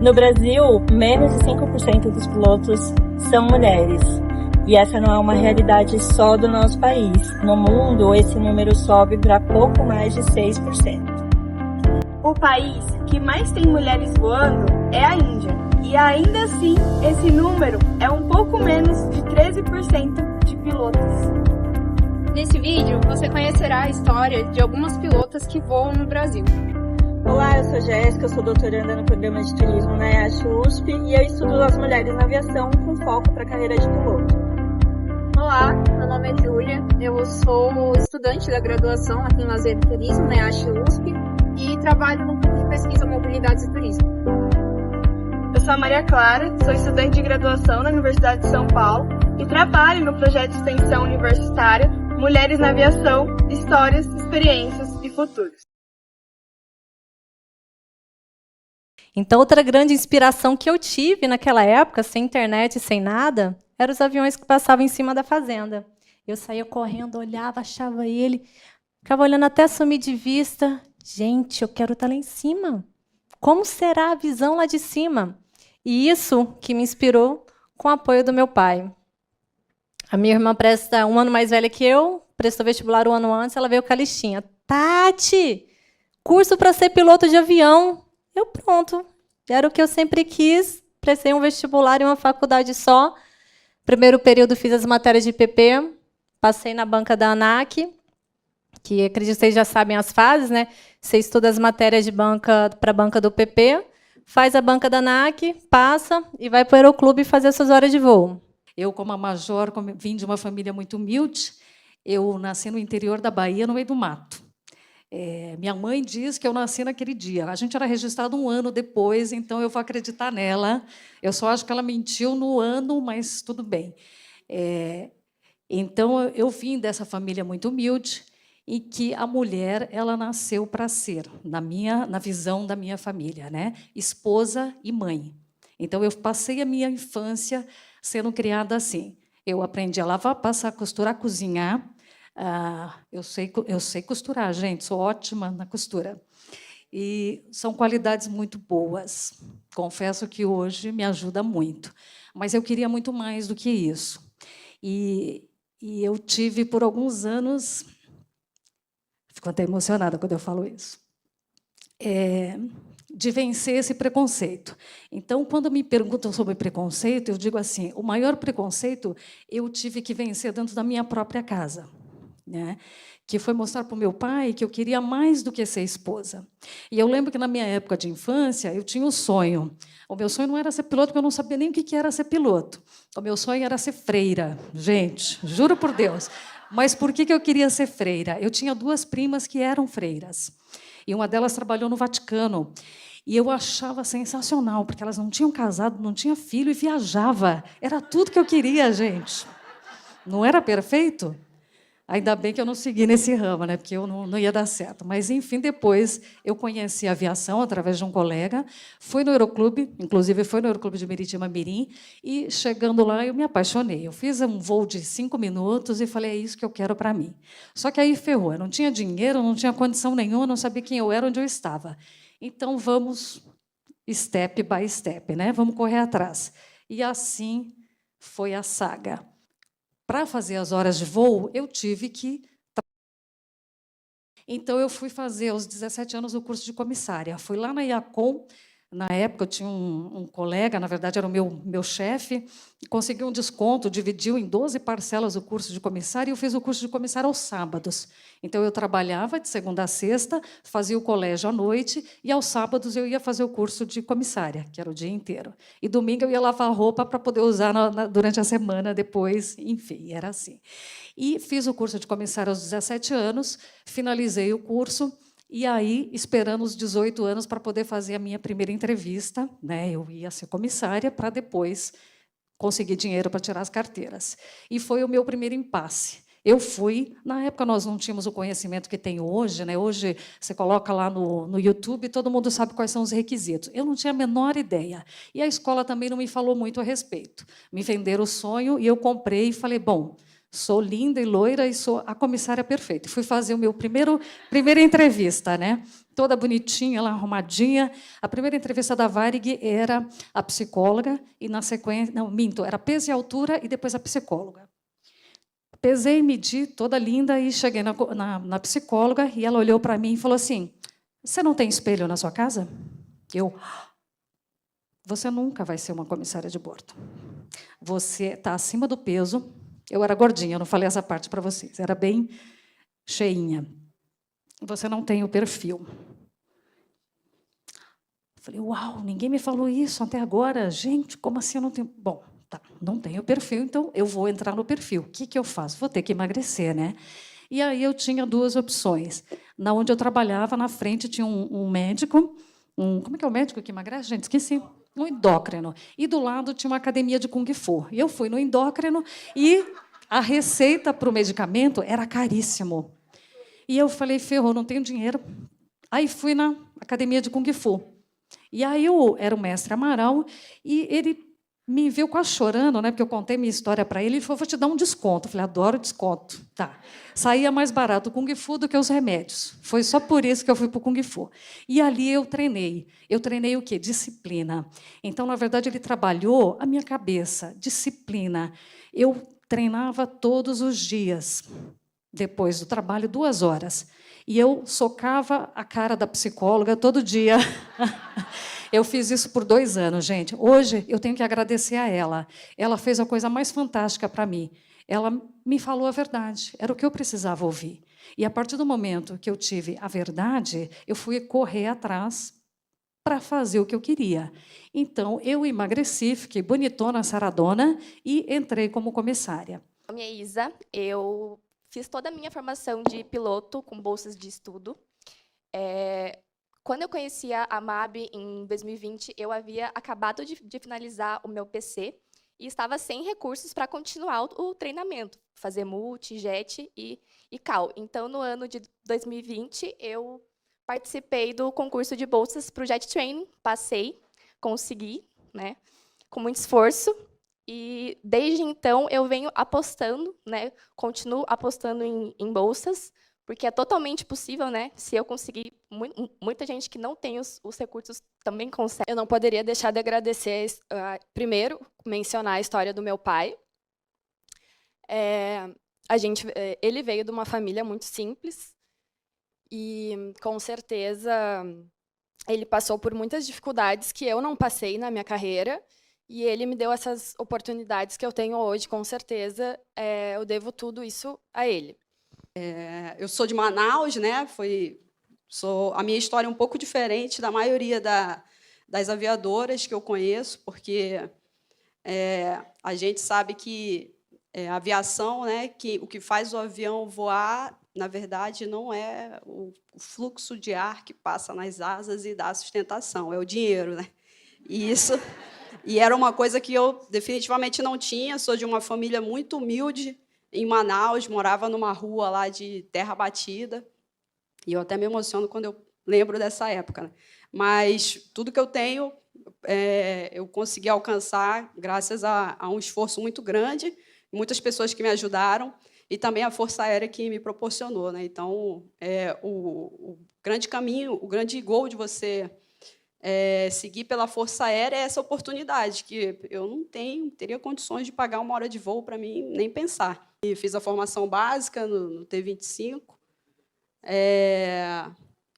No Brasil, menos de 5% dos pilotos são mulheres. E essa não é uma realidade só do nosso país. No mundo, esse número sobe para pouco mais de 6%. O país que mais tem mulheres voando é a Índia. E ainda assim, esse número é um pouco menos de 13% de pilotos. Nesse vídeo, você conhecerá a história de algumas pilotas que voam no Brasil. Olá, eu sou Jéssica, eu sou doutoranda no programa de turismo na EASH USP e eu estudo as mulheres na aviação com foco para a carreira de piloto. Olá, meu nome é Júlia, eu sou estudante da graduação aqui em Lazer e Turismo na EASH USP e trabalho no grupo de pesquisa Mobilidades e Turismo. Eu sou a Maria Clara, sou estudante de graduação na Universidade de São Paulo e trabalho no projeto de extensão universitária Mulheres na Aviação, Histórias, Experiências e Futuros. Então, outra grande inspiração que eu tive naquela época, sem internet, sem nada, eram os aviões que passavam em cima da fazenda. Eu saía correndo, olhava, achava ele, ficava olhando até sumir de vista. Gente, eu quero estar lá em cima. Como será a visão lá de cima? E isso que me inspirou com o apoio do meu pai. A minha irmã presta um ano mais velha que eu, prestou vestibular um ano antes, ela veio com a listinha. Tati, curso para ser piloto de avião. Eu pronto, era o que eu sempre quis, prestei um vestibular em uma faculdade só. Primeiro período fiz as matérias de PP, passei na banca da ANAC, que acredito que vocês já sabem as fases, né? Você estuda as matérias de banca para a banca do PP, faz a banca da ANAC, passa e vai para o Aeroclube fazer as suas horas de voo. Eu, como a major, vim de uma família muito humilde, eu nasci no interior da Bahia, no meio do mato. Minha mãe diz que eu nasci naquele dia. A gente era registrado um ano depois, então eu vou acreditar nela. Eu só acho que ela mentiu no ano, mas tudo bem. Então, eu vim dessa família muito humilde e que a mulher ela nasceu para ser, na visão da minha família, né? Esposa e mãe. Então, eu passei a minha infância sendo criada assim. Eu aprendi a lavar, passar, costurar, cozinhar. Eu sei costurar, gente, sou ótima na costura. E são qualidades muito boas. Confesso que hoje me ajuda muito. Mas eu queria muito mais do que isso. E eu tive, por alguns anos... Fico até emocionada quando eu falo isso. De vencer esse preconceito. Então, quando me perguntam sobre preconceito, eu digo assim, o maior preconceito eu tive que vencer dentro da minha própria casa. Né? Que foi mostrar para o meu pai que eu queria mais do que ser esposa. E eu lembro que, na minha época de infância, eu tinha um sonho. O meu sonho não era ser piloto, porque eu não sabia nem o que era ser piloto. O meu sonho era ser freira. Gente, juro por Deus. Mas por que eu queria ser freira? Eu tinha duas primas que eram freiras. E uma delas trabalhou no Vaticano. E eu achava sensacional, porque elas não tinham casado, não tinham filho e viajava. Era tudo que eu queria, gente. Não era perfeito? Ainda bem que eu não segui nesse ramo, né? Porque eu não ia dar certo. Mas, enfim, depois eu conheci a aviação através de um colega, fui no Aeroclube, inclusive foi no Aeroclube de Meritima Mirim, e, chegando lá, eu me apaixonei. Eu fiz um voo de 5 minutos e falei, é isso que eu quero para mim. Só que aí ferrou, eu não tinha dinheiro, não tinha condição nenhuma, não sabia quem eu era, onde eu estava. Então, vamos step by step, né? Vamos correr atrás. E assim foi a saga. Para fazer as horas de voo, eu tive que... Então, eu fui fazer, aos 17 anos, o curso de comissária. Fui lá na IACOM, na época, eu tinha um colega, na verdade, era o meu chefe, e consegui um desconto, dividiu em 12 parcelas o curso de comissária, e eu fiz o curso de comissária aos sábados. Então, eu trabalhava de segunda a sexta, fazia o colégio à noite, e aos sábados eu ia fazer o curso de comissária, que era o dia inteiro. E domingo eu ia lavar roupa para poder usar durante a semana depois, enfim, era assim. E fiz o curso de comissária aos 17 anos, finalizei o curso, e aí, esperando os 18 anos para poder fazer a minha primeira entrevista, né? Eu ia ser comissária para depois conseguir dinheiro para tirar as carteiras. E foi o meu primeiro impasse. Eu fui, na época nós não tínhamos o conhecimento que tem hoje, né? Hoje você coloca lá no YouTube e todo mundo sabe quais são os requisitos. Eu não tinha a menor ideia. E a escola também não me falou muito a respeito. Me venderam o sonho e eu comprei e falei, bom, sou linda e loira e sou a comissária perfeita. Fui fazer o meu primeira entrevista, né? toda bonitinha, lá arrumadinha. A primeira entrevista da Varig era a psicóloga, e, na sequência... Não, minto, era peso e altura, e depois a psicóloga. Pesei, medi, toda linda, e cheguei na psicóloga, e ela olhou para mim e falou assim, você não tem espelho na sua casa? Eu... Você nunca vai ser uma comissária de bordo. Você está acima do peso. Eu era gordinha, eu não falei essa parte para vocês. Era bem cheinha. Você não tem o perfil. Falei, uau, ninguém me falou isso até agora. Gente, como assim eu não tenho... Bom, tá, não tenho o perfil, então eu vou entrar no perfil. O que eu faço? Vou ter que emagrecer, né? E aí eu tinha duas opções. Na onde eu trabalhava, na frente, tinha um médico. Como é que é o médico que emagrece? Gente, esqueci. Um endócrino. E do lado tinha uma academia de Kung Fu. E eu fui no endócrino e a receita para o medicamento era caríssimo. E eu falei, ferrou, não tenho dinheiro. Aí fui na academia de Kung Fu. E aí era o mestre Amaral, e ele me viu quase chorando, né, porque eu contei minha história para ele, ele falou, vou te dar um desconto. Eu falei, adoro desconto. Tá. Saía mais barato o Kung Fu do que os remédios. Foi só por isso que eu fui para o Kung Fu. E ali eu treinei. Eu treinei o quê? Disciplina. Então, na verdade, ele trabalhou a minha cabeça, disciplina. Eu treinava todos os dias, depois do trabalho, 2 horas. E eu socava a cara da psicóloga todo dia. Eu fiz isso por 2 anos, gente. Hoje, eu tenho que agradecer a ela. Ela fez a coisa mais fantástica para mim. Ela me falou a verdade. Era o que eu precisava ouvir. E, a partir do momento que eu tive a verdade, eu fui correr atrás para fazer o que eu queria. Então, eu emagreci, fiquei bonitona, saradona, e entrei como comissária. Meu nome é Isa. Eu fiz toda a minha formação de piloto com bolsas de estudo. Quando eu conheci a MAB em 2020, eu havia acabado de finalizar o meu PC e estava sem recursos para continuar o treinamento, fazer multi, JET e CAL. Então, no ano de 2020, eu participei do concurso de bolsas para o JET Training, passei, consegui, né, com muito esforço. E, desde então, eu venho apostando, né, continuo apostando em bolsas, porque é totalmente possível, né? Se eu conseguir, muita gente que não tem os recursos também consegue. Eu não poderia deixar de agradecer, primeiro, mencionar a história do meu pai. Ele veio de uma família muito simples e, com certeza, ele passou por muitas dificuldades que eu não passei na minha carreira, e ele me deu essas oportunidades que eu tenho hoje, com certeza. Eu devo tudo isso a ele. Eu sou de Manaus, né? A minha história é um pouco diferente da maioria das aviadoras que eu conheço, porque a gente sabe que a aviação, né, que o que faz o avião voar, na verdade, não é o fluxo de ar que passa nas asas e dá sustentação, é o dinheiro, né? E era uma coisa que eu definitivamente não tinha. Sou de uma família muito humilde, em Manaus, morava numa rua lá de terra batida, e eu até me emociono quando eu lembro dessa época, né? Mas tudo que eu tenho, eu consegui alcançar graças a um esforço muito grande, muitas pessoas que me ajudaram, e também a Força Aérea que me proporcionou, né? Então, o grande caminho, o grande gol de você seguir pela Força Aérea é essa oportunidade, que eu não teria condições de pagar 1 hora de voo para mim, nem pensar. E fiz a formação básica no T-25,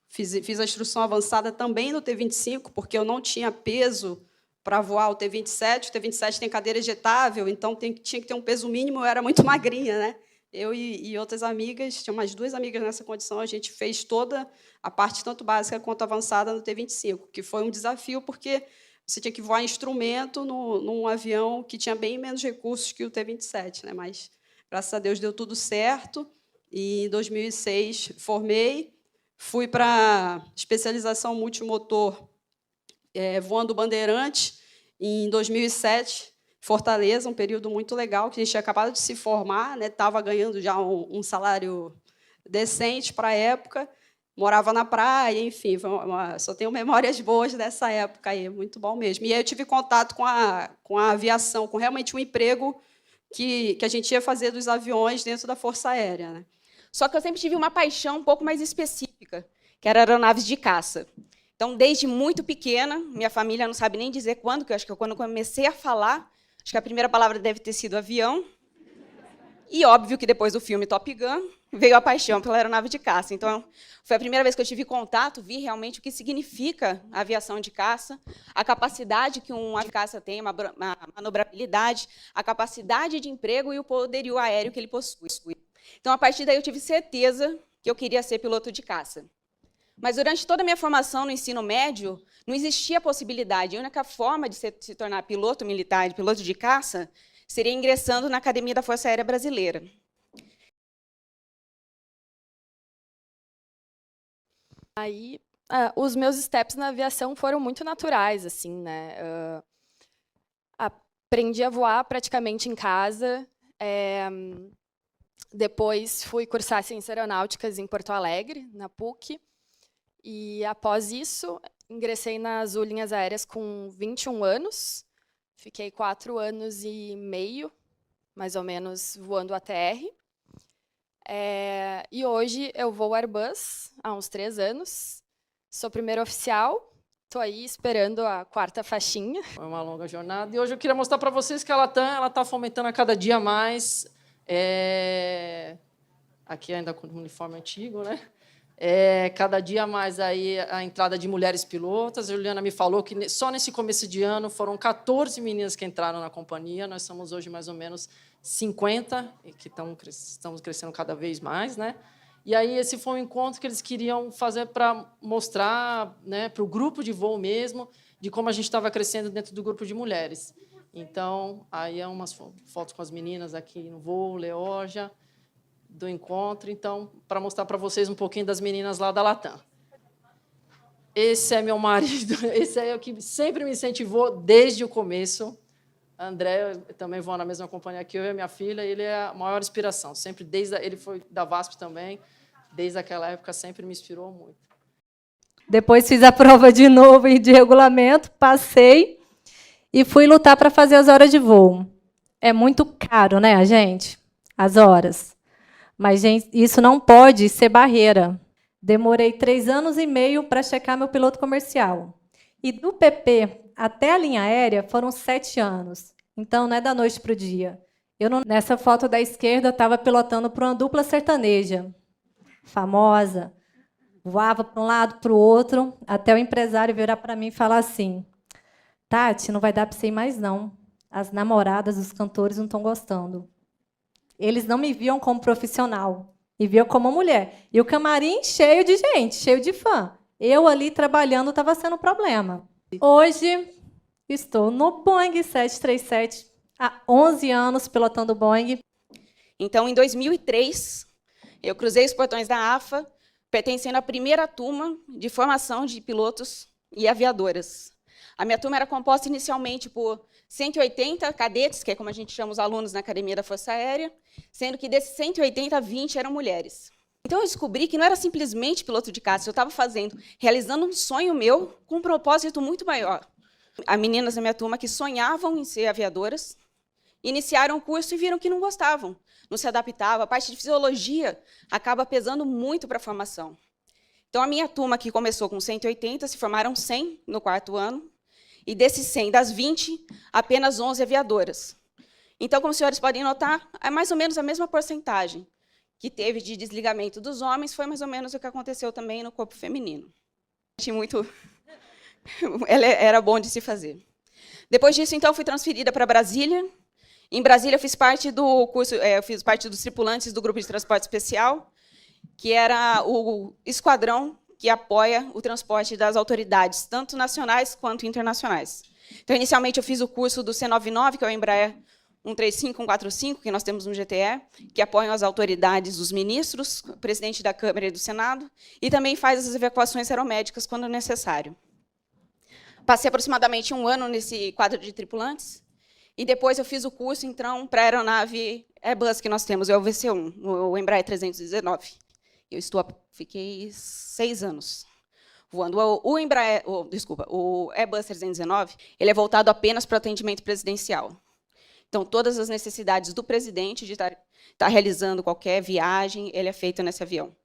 fiz a instrução avançada também no T-25, porque eu não tinha peso para voar o T-27. O T-27 tem cadeira ejetável, então tinha que ter um peso mínimo, eu era muito magrinha, né? Eu e outras amigas, tinha umas 2 amigas nessa condição, a gente fez toda a parte tanto básica quanto avançada no T-25, que foi um desafio, porque você tinha que voar instrumento num avião que tinha bem menos recursos que o T-27, né? Mas, graças a Deus, deu tudo certo. E, em 2006, formei, fui para especialização multimotor voando Bandeirante. Em 2007, Fortaleza, um período muito legal, que a gente tinha acabado de se formar, né? Estava ganhando já um salário decente para a época, morava na praia, enfim, só tenho memórias boas dessa época aí, muito bom mesmo. E aí eu tive contato com a aviação, com realmente um emprego que a gente ia fazer dos aviões dentro da Força Aérea, né? Só que eu sempre tive uma paixão um pouco mais específica. que eram aeronaves de caça. Então, desde muito pequena, minha família não sabe nem dizer quando, que eu acho que quando eu comecei a falar, acho que a primeira palavra deve ter sido avião. E óbvio que depois do filme Top Gun, veio a paixão pela aeronave de caça. Então, foi a primeira vez que eu tive contato, vi realmente o que significa a aviação de caça, a capacidade que um avião de caça tem, uma manobrabilidade, a capacidade de emprego e o poderio aéreo que ele possui. Então, a partir daí, eu tive certeza que eu queria ser piloto de caça. Mas durante toda a minha formação no ensino médio, não existia a possibilidade. A única forma de se tornar piloto militar, piloto de caça, seria ingressando na Academia da Força Aérea Brasileira. Aí, os meus steps na aviação foram muito naturais, assim, né? Aprendi a voar praticamente em casa. Depois fui cursar Ciências Aeronáuticas em Porto Alegre, na PUC. E, após isso, ingressei na Azul Linhas Aéreas com 21 anos. Fiquei 4 anos e meio, mais ou menos, voando ATR. E hoje eu voo Airbus há uns 3 anos. Sou primeiro oficial. Estou aí esperando a 4ª faixinha. É uma longa jornada. E hoje eu queria mostrar para vocês que a Latam está fomentando a cada dia mais. Aqui ainda com o uniforme antigo, né? Cada dia mais aí a entrada de mulheres pilotas. A Juliana me falou que só nesse começo de ano foram 14 meninas que entraram na companhia. Nós somos hoje mais ou menos 50, e que estamos crescendo cada vez mais, né? E aí esse foi um encontro que eles queriam fazer para mostrar, né, para o grupo de voo mesmo, de como a gente estava crescendo dentro do grupo de mulheres. Então, aí umas fotos com as meninas aqui no voo, Leórgia, do encontro, então, para mostrar para vocês um pouquinho das meninas lá da Latam. Esse é meu marido, esse é o que sempre me incentivou desde o começo. André também voa na mesma companhia que eu e a minha filha, ele é a maior inspiração. Sempre ele foi da VASP também, desde aquela época sempre me inspirou muito. Depois fiz a prova de novo de regulamento, passei e fui lutar para fazer as horas de voo. É muito caro, né, gente? As horas. Mas, gente, isso não pode ser barreira. Demorei 3 anos e meio para checar meu piloto comercial. E do PP até a linha aérea foram 7 anos. Então, não é da noite para o dia. Nessa foto da esquerda, eu estava pilotando para uma dupla sertaneja, famosa. Voava para um lado, para o outro, até o empresário virar para mim e falar assim: Tati, não vai dar para você ir mais, não. As namoradas dos cantores não estão gostando. Eles não me viam como profissional, me viam como mulher. E o camarim cheio de gente, cheio de fã. Eu ali trabalhando estava sendo um problema. Hoje, estou no Boeing 737, há 11 anos pilotando Boeing. Então, em 2003, eu cruzei os portões da AFA, pertencendo à primeira turma de formação de pilotos e aviadoras. A minha turma era composta inicialmente por 180 cadetes, que é como a gente chama os alunos na Academia da Força Aérea, sendo que desses 180, 20 eram mulheres. Então, eu descobri que não era simplesmente piloto de caça, eu estava realizando um sonho meu com um propósito muito maior. As meninas da minha turma que sonhavam em ser aviadoras, iniciaram o curso e viram que não gostavam, não se adaptavam. A parte de fisiologia acaba pesando muito para a formação. Então, a minha turma, que começou com 180, se formaram 100 no 4º ano, e desses 100, das 20, apenas 11 aviadoras. Então, como os senhores podem notar, é mais ou menos a mesma porcentagem que teve de desligamento dos homens, foi mais ou menos o que aconteceu também no corpo feminino. Era bom de se fazer. Depois disso, então, fui transferida para Brasília. Em Brasília, eu fiz parte do curso, fiz parte dos tripulantes do grupo de transporte especial, que era o esquadrão que apoia o transporte das autoridades, tanto nacionais quanto internacionais. Então, inicialmente, eu fiz o curso do C99, que é o Embraer 135, 145, que nós temos no GTE, que apoiam as autoridades dos ministros, o presidente da Câmara e do Senado, e também faz as evacuações aeromédicas quando necessário. Passei aproximadamente 1 ano nesse quadro de tripulantes, e depois eu fiz o curso, então, para a aeronave Airbus que nós temos, é o VC1, o Embraer 319. Fiquei 6 anos voando. O Airbus 319, ele é voltado apenas para o atendimento presidencial. Então, todas as necessidades do presidente de estar realizando qualquer viagem, ele é feito nesse avião.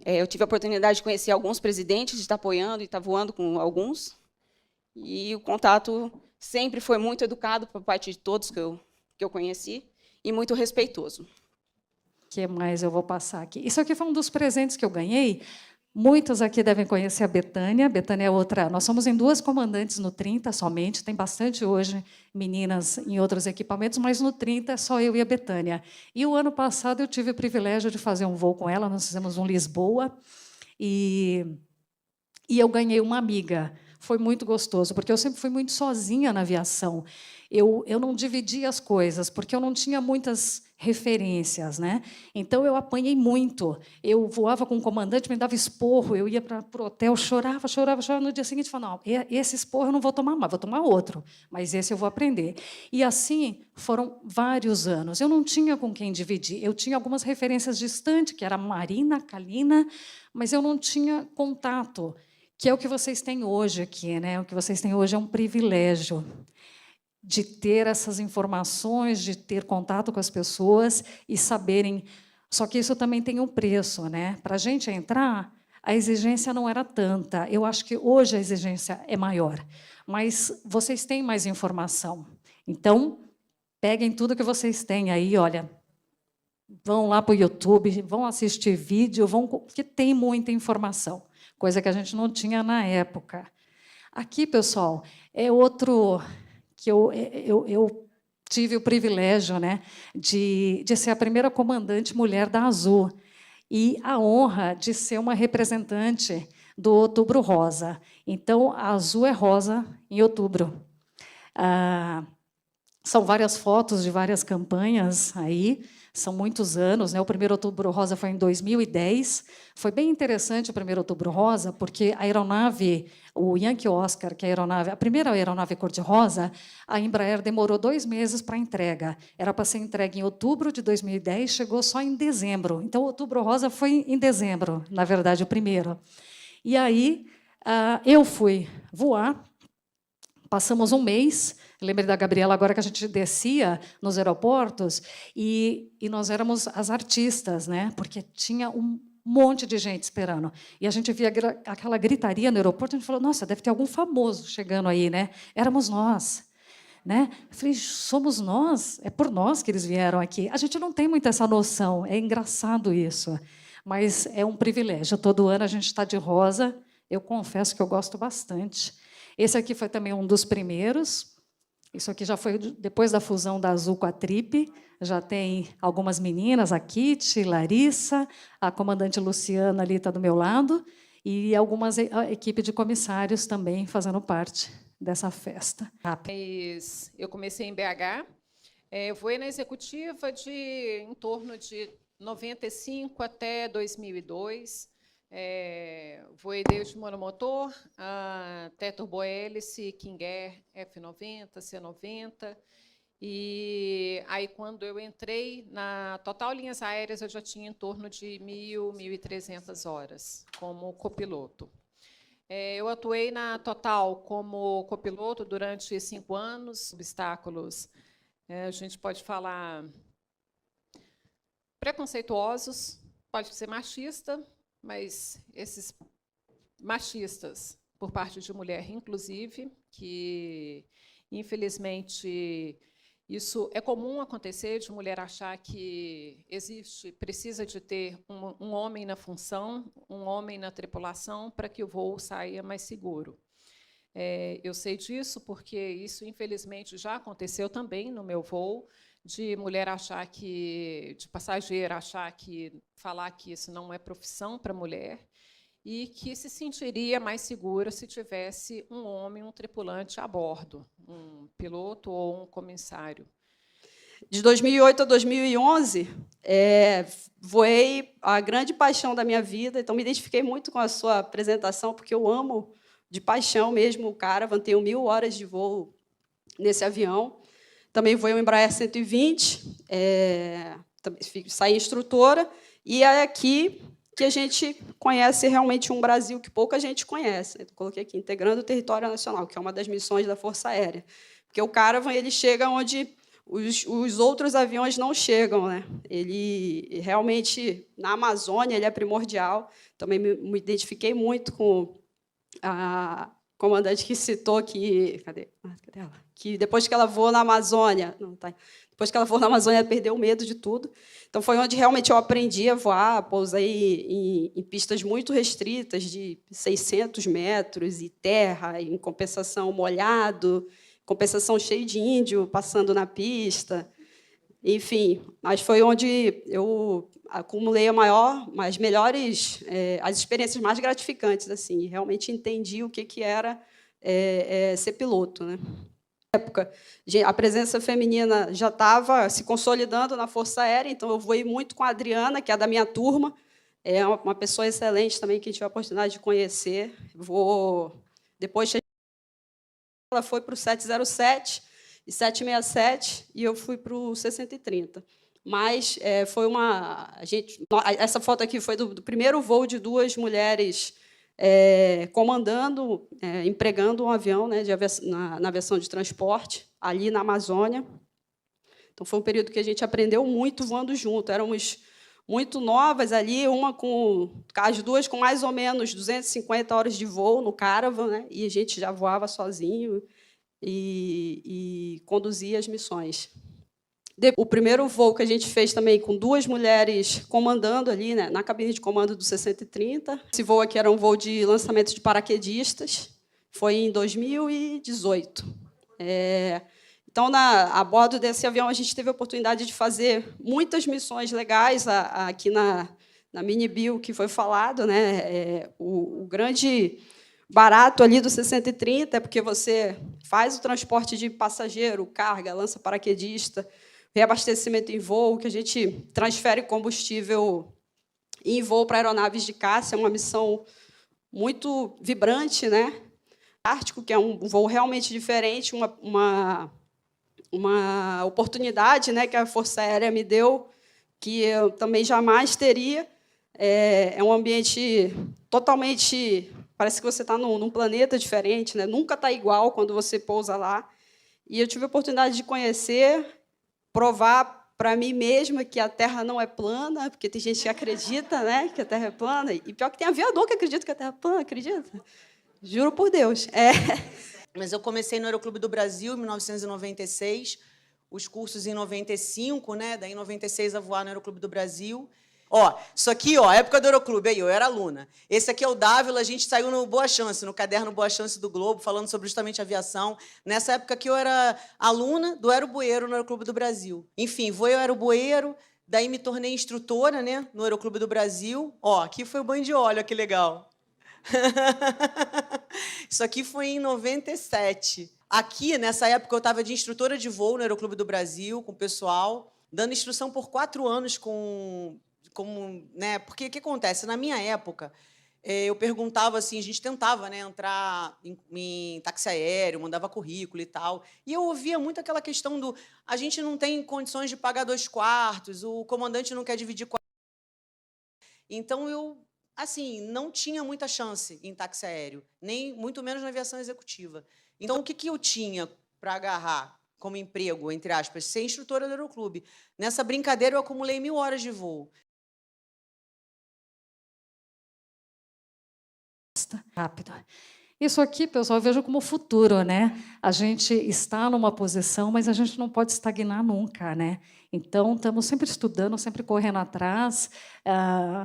Eu tive a oportunidade de conhecer alguns presidentes, de estar apoiando e estar voando com alguns. E o contato sempre foi muito educado por parte de todos que eu conheci e muito respeitoso. O que mais eu vou passar aqui? Isso aqui foi um dos presentes que eu ganhei. Muitos aqui devem conhecer a Betânia. Betânia é outra. Nós somos em 2 comandantes no 30 somente. Tem bastante hoje meninas em outros equipamentos, mas no 30 é só eu e a Betânia. E o ano passado eu tive o privilégio de fazer um voo com ela. Nós fizemos um Lisboa e eu ganhei uma amiga. Foi muito gostoso, porque eu sempre fui muito sozinha na aviação. Eu não dividia as coisas, porque eu não tinha muitas referências, né? Então, eu apanhei muito. Eu voava com o comandante, me dava esporro, eu ia para o hotel, chorava. No dia seguinte, falava, não, esse esporro eu não vou tomar mais, vou tomar outro, mas esse eu vou aprender. E, assim, foram vários anos. Eu não tinha com quem dividir. Eu tinha algumas referências distantes, que era Marina, Kalina, mas eu não tinha contato, que é o que vocês têm hoje aqui, né? O que vocês têm hoje é um privilégio de ter essas informações, de ter contato com as pessoas e saberem. Só que isso também tem um preço, né? Para a gente entrar, a exigência não era tanta. Eu acho que hoje a exigência é maior, mas vocês têm mais informação. Então, peguem tudo que vocês têm aí, olha, vão lá para o YouTube, vão assistir vídeo, porque tem muita informação, coisa que a gente não tinha na época. Aqui, pessoal, é outro que eu tive o privilégio, né, de ser a primeira comandante mulher da Azul e a honra de ser uma representante do Outubro Rosa. Então, a Azul é rosa em outubro. São várias fotos de várias campanhas aí, são muitos anos, né? O primeiro Outubro Rosa foi em 2010. Foi bem interessante o primeiro Outubro Rosa, porque a aeronave, o Yankee Oscar, que é a primeira aeronave cor-de-rosa, a Embraer demorou 2 meses para a entrega. Era para ser entregue em outubro de 2010, chegou só em dezembro. Então, o Outubro Rosa foi em dezembro, na verdade, o primeiro. E aí, eu fui voar, passamos um mês. Lembrei da Gabriela agora que a gente descia nos aeroportos e nós éramos as artistas, né? Porque tinha um monte de gente esperando. E a gente via aquela gritaria no aeroporto, a gente falou, nossa, deve ter algum famoso chegando aí, né? Éramos nós. Né? Eu falei, somos nós? É por nós que eles vieram aqui. A gente não tem muito essa noção, é engraçado isso, mas é um privilégio. Todo ano a gente está de rosa, eu confesso que eu gosto bastante. Esse aqui foi também um dos primeiros. Isso aqui já foi depois da fusão da Azul com a Trip. Já tem algumas meninas, a Kitty, Larissa, a comandante Luciana ali está do meu lado, e algumas equipe de comissários também fazendo parte dessa festa. Eu comecei em BH, eu voei na executiva em torno de 95 até 2002. Voei desde monomotor até turbohélice, King Air F90, C90. E aí, quando eu entrei na Total Linhas Aéreas, eu já tinha em torno de 1.300 horas como copiloto. Eu atuei na Total como copiloto durante 5 anos. Obstáculos, a gente pode falar preconceituosos, pode ser machista, mas esses machistas, por parte de mulher, inclusive, que, infelizmente, isso é comum acontecer, de mulher achar que precisa de ter um homem na função, um homem na tripulação, para que o voo saia mais seguro. Eu sei disso porque isso, infelizmente, já aconteceu também no meu voo, de mulher achar de passageira falar que isso não é profissão para mulher e que se sentiria mais segura se tivesse um homem, um tripulante a bordo, um piloto ou um comissário. De 2008 a 2011, voei a grande paixão da minha vida, então me identifiquei muito com a sua apresentação, porque eu amo de paixão mesmo o Caravan, tenho 1.000 horas de voo nesse avião. Também voei o Embraer 120, saí instrutora, e é aqui que a gente conhece realmente um Brasil que pouca gente conhece. Eu coloquei aqui, integrando o território nacional, que é uma das missões da Força Aérea. Porque o Caravan ele chega onde os outros aviões não chegam, né? Ele realmente, na Amazônia, ele é primordial. Também me identifiquei muito com a comandante que citou que... Cadê ela? Que depois que ela voou na Amazônia... Não, tá. Depois que ela voou na Amazônia, ela perdeu o medo de tudo. Então, foi onde realmente eu aprendi a voar. Pousei em pistas muito restritas, de 600 metros, e terra, em compensação molhado, compensação cheio de índio passando na pista. Enfim, mas foi onde eu acumulei as melhores, as experiências mais gratificantes, assim, e realmente entendi o que era ser piloto, né? Na época, a presença feminina já estava se consolidando na Força Aérea, então eu voei muito com a Adriana, que é da minha turma, é uma pessoa excelente também, que tive a oportunidade de conhecer. Depois ela foi para o 707 e 767, e eu fui para o 630. Mas foi essa foto aqui foi do primeiro voo de 2 mulheres comandando, empregando um avião, né, na aviação de transporte, ali na Amazônia. Então, foi um período que a gente aprendeu muito voando junto. Éramos muito novas ali, as 2 com mais ou menos 250 horas de voo no Caravan, né, e a gente já voava sozinho e conduzia as missões. O primeiro voo que a gente fez também com 2 mulheres comandando ali, né, na cabine de comando do 630. Esse voo aqui era um voo de lançamento de paraquedistas. Foi em 2018. Então, a bordo desse avião, a gente teve a oportunidade de fazer muitas missões legais aqui na Mini Bill, que foi falado, né? O grande barato ali do 630 é porque você faz o transporte de passageiro, carga, lança paraquedista, reabastecimento em voo, que a gente transfere combustível em voo para aeronaves de caça. É uma missão muito vibrante, né? Ártico, que é um voo realmente diferente, uma oportunidade, né, que a Força Aérea me deu, que eu também jamais teria. É um ambiente totalmente... Parece que você está num planeta diferente, né? Nunca está igual quando você pousa lá. E eu tive a oportunidade de conhecer, provar para mim mesma que a Terra não é plana, porque tem gente que acredita, né, que a Terra é plana. E pior que tem aviador que acredita que a Terra é plana, acredita? Juro por Deus. Mas eu comecei no Aeroclube do Brasil em 1996, os cursos em 95, né? Daí em 96 a voar no Aeroclube do Brasil. Ó, isso aqui, ó, época do Aeroclube, aí eu era aluna. Esse aqui é o Dávila, a gente saiu no Boa Chance, no caderno Boa Chance do Globo, falando sobre justamente aviação. Nessa época que eu era aluna do Aerobueiro no Aeroclube do Brasil. Enfim, voei o Aerobueiro, daí me tornei instrutora, né, no Aeroclube do Brasil. Ó, aqui foi o banho de óleo, ó, que legal. Isso aqui foi em 97. Aqui, nessa época, eu estava de instrutora de voo no Aeroclube do Brasil, com o pessoal, dando instrução por 4 anos né? Porque o que acontece? Na minha época, eu perguntava assim, a gente tentava, né, entrar em táxi aéreo, mandava currículo e tal, e eu ouvia muito aquela questão do a gente não tem condições de pagar 2 quartos, o comandante não quer dividir 4. Então, eu assim, não tinha muita chance em táxi aéreo, nem muito menos na aviação executiva. Então, o que eu tinha para agarrar como emprego, entre aspas, ser instrutora do Aeroclube? Nessa brincadeira, eu acumulei 1000 horas de voo. Rápido. Isso aqui, pessoal, eu vejo como futuro, né? A gente está numa posição, mas a gente não pode estagnar nunca, né? Então, estamos sempre estudando, sempre correndo atrás,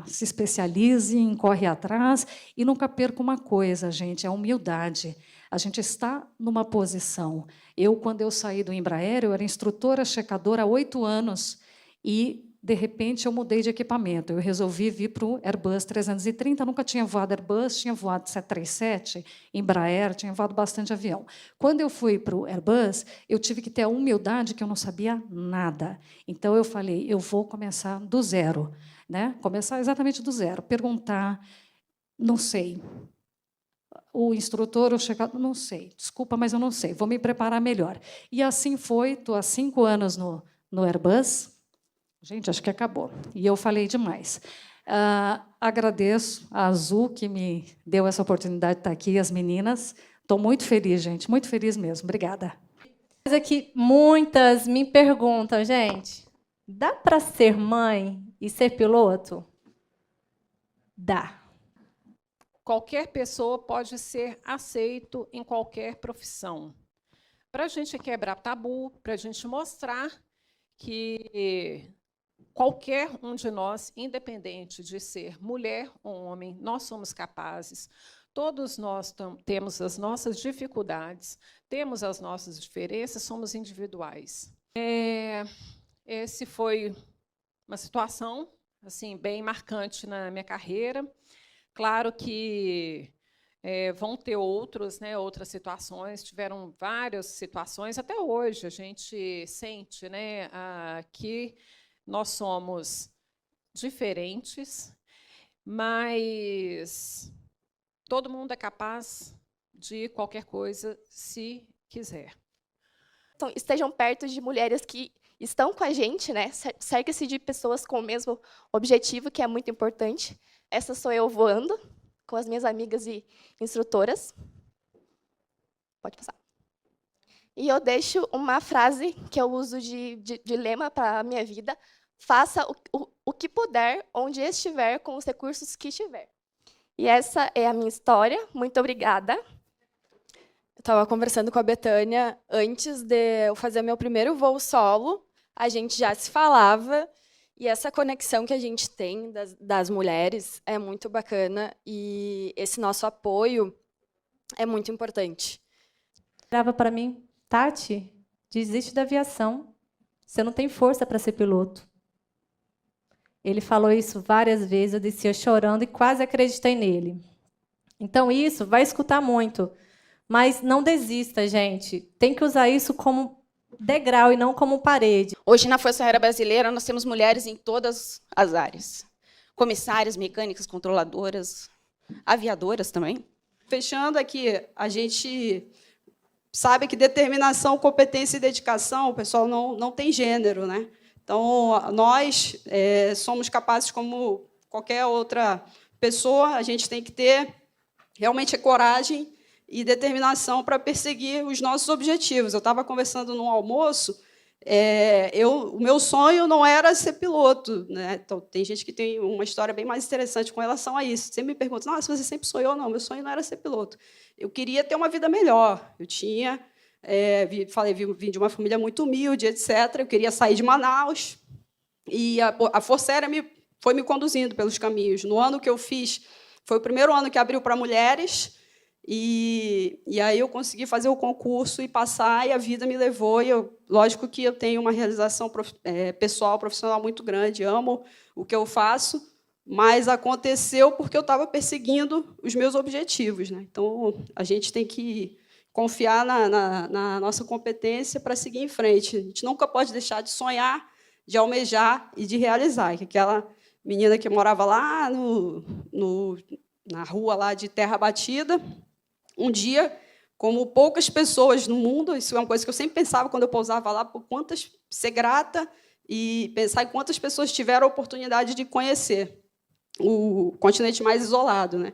se especializem, corre atrás e nunca perca uma coisa, gente, é a humildade. A gente está numa posição. Quando eu saí do Embraer, eu era instrutora checadora há 8 anos e de repente, eu mudei de equipamento. Eu resolvi vir para o Airbus 330. Nunca tinha voado Airbus, tinha voado 737, Embraer, tinha voado bastante avião. Quando eu fui para o Airbus, eu tive que ter a humildade que eu não sabia nada. Então, eu falei, eu vou começar do zero, né? Começar exatamente do zero. Perguntar, não sei. O instrutor, o checador, não sei. Desculpa, mas eu não sei. Vou me preparar melhor. E assim foi. Estou há 5 anos no Airbus. Gente, acho que acabou. E eu falei demais. Agradeço a Azul, que me deu essa oportunidade de estar aqui, as meninas. Estou muito feliz, gente, muito feliz mesmo. Obrigada. Coisa que muitas me perguntam, gente, dá para ser mãe e ser piloto? Dá. Qualquer pessoa pode ser aceito em qualquer profissão. Para a gente quebrar tabu, para a gente mostrar que qualquer um de nós, independente de ser mulher ou homem, nós somos capazes. Todos nós temos as nossas dificuldades, temos as nossas diferenças, somos individuais. Esse foi uma situação assim bem marcante na minha carreira. Claro que vão ter outras situações, tiveram várias situações, até hoje a gente sente, né, que nós somos diferentes, mas todo mundo é capaz de qualquer coisa, se quiser. Então, estejam perto de mulheres que estão com a gente, né? Cerque-se de pessoas com o mesmo objetivo, que é muito importante. Essa sou eu voando, com as minhas amigas e instrutoras. Pode passar. E eu deixo uma frase que eu uso de lema para a minha vida: faça o que puder, onde estiver, com os recursos que tiver. E essa é a minha história. Muito obrigada. Eu estava conversando com a Betânia antes de eu fazer meu primeiro voo solo. A gente já se falava, e essa conexão que a gente tem das mulheres é muito bacana, e esse nosso apoio é muito importante. Grava para mim, Tati, desiste da aviação. Você não tem força para ser piloto. Ele falou isso várias vezes, eu descia chorando e quase acreditei nele. Então, isso vai escutar muito. Mas não desista, gente. Tem que usar isso como degrau e não como parede. Hoje, na Força Aérea Brasileira, nós temos mulheres em todas as áreas. Comissárias, mecânicas, controladoras, aviadoras também. Fechando aqui, a gente sabe que determinação, competência e dedicação, o pessoal não tem gênero, né? Então, nós somos capazes, como qualquer outra pessoa, a gente tem que ter realmente coragem e determinação para perseguir os nossos objetivos. Eu estava conversando no almoço, o meu sonho não era ser piloto, né? Então, tem gente que tem uma história bem mais interessante com relação a isso. Sempre me perguntam, se você sempre sonhou. Não, meu sonho não era ser piloto. Eu queria ter uma vida melhor. Eu tinha... vim de uma família muito humilde, etc. Eu queria sair de Manaus, e a Força Aérea foi me conduzindo pelos caminhos. No ano que eu fiz, foi o primeiro ano que abriu para mulheres, e aí eu consegui fazer o concurso e passar, e a vida me levou. E lógico que eu tenho uma realização pessoal, profissional muito grande, amo o que eu faço, mas aconteceu porque eu estava perseguindo os meus objetivos, né? Então, a gente tem que confiar na nossa competência para seguir em frente. A gente nunca pode deixar de sonhar, de almejar e de realizar. Aquela menina que morava lá na rua lá de Terra Batida, um dia, como poucas pessoas no mundo, isso é uma coisa que eu sempre pensava quando eu pousava lá, por ser grata e pensar em quantas pessoas tiveram a oportunidade de conhecer o continente mais isolado, né?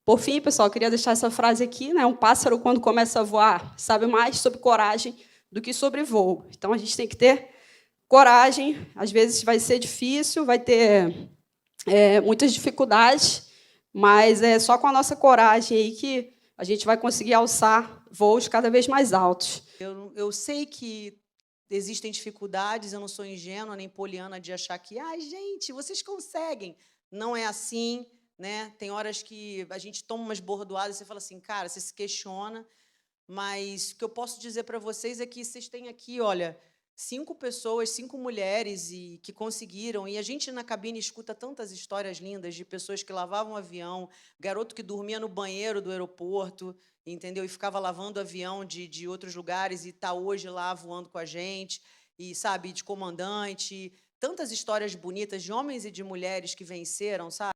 Por fim, pessoal, eu queria deixar essa frase aqui, né? Um pássaro, quando começa a voar, sabe mais sobre coragem do que sobre voo. Então, a gente tem que ter coragem. Às vezes vai ser difícil, vai ter muitas dificuldades, mas é só com a nossa coragem aí que a gente vai conseguir alçar voos cada vez mais altos. Eu sei que existem dificuldades, eu não sou ingênua nem poliana de achar que, gente, vocês conseguem. Não é assim. Né? Tem horas que a gente toma umas bordoadas e você fala assim, cara, você se questiona, mas o que eu posso dizer para vocês é que vocês têm aqui, olha, 5 pessoas, 5 mulheres que conseguiram, e a gente na cabine escuta tantas histórias lindas de pessoas que lavavam avião, garoto que dormia no banheiro do aeroporto, entendeu? E ficava lavando avião de outros lugares e está hoje lá voando com a gente, e sabe, de comandante, tantas histórias bonitas de homens e de mulheres que venceram, sabe?